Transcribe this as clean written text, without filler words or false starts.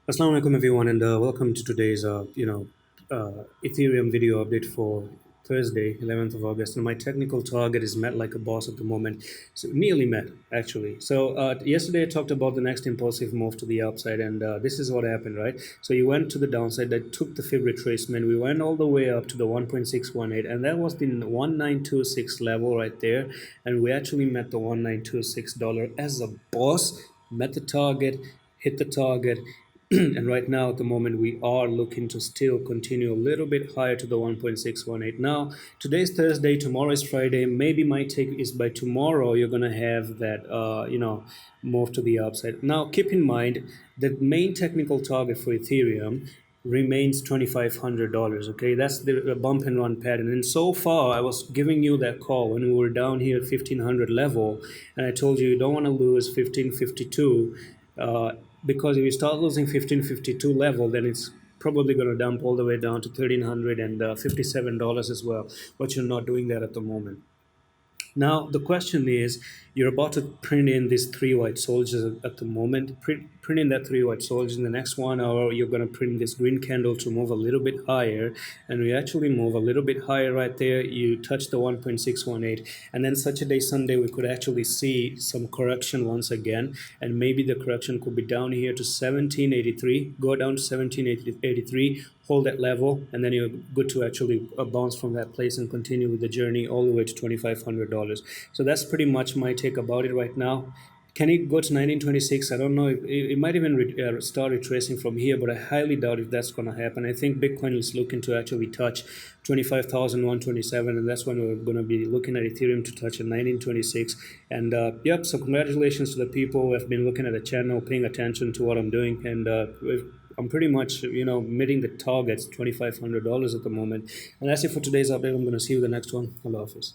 Assalamu alaikum everyone, and welcome to today's Ethereum video update for Thursday, 11th of August. And my technical target is met like a boss at the moment, so nearly met actually. So yesterday I talked about the next impulsive move to the upside, and this is what happened, right? So you went to the downside, that took the fib retracement. We went all the way up to the 1.618, and that was the 1926 level right there, and we actually met the $1926 as a boss. Met the target, hit the target, and right now at the moment we are looking to still continue a little bit higher to the 1.618. Now today's Thursday, tomorrow is Friday. Maybe my take is by tomorrow you're going to have that move to the upside. Now keep in mind the main technical target for Ethereum remains $2,500. Okay, that's the bump and run pattern. And so far I was giving you that call when we were down here at 1500 level, and I told you don't want to lose 1552, because if you start losing 1552 level, then it's probably going to dump all the way down to $1,357 as well, but you're not doing that at the moment. Now, the question is, you're about to print in these three white soldiers at the moment. Print in that three white soldiers. In the next 1 hour, you're going to print this green candle to move a little bit higher. And we actually move a little bit higher right there. You touch the 1.618. And then Saturday, Sunday, we could actually see some correction once again. And maybe the correction could be down here to 1783, go down to 1783, hold that level, and then you're good to actually bounce from that place and continue with the journey all the way to $2,500. So that's pretty much my take about it right now. Can it go to 1926? I don't know. It might even start retracing from here, but I highly doubt if that's going to happen. I think Bitcoin is looking to actually touch 25,127, and that's when we're going to be looking at Ethereum to touch at 1926. And yep, so congratulations to the people who have been looking at the channel, paying attention to what I'm doing, and I'm pretty much, meeting the targets, $2,500 at the moment. And that's it for today's update. I'm going to see you in the next one. Allah Hafiz.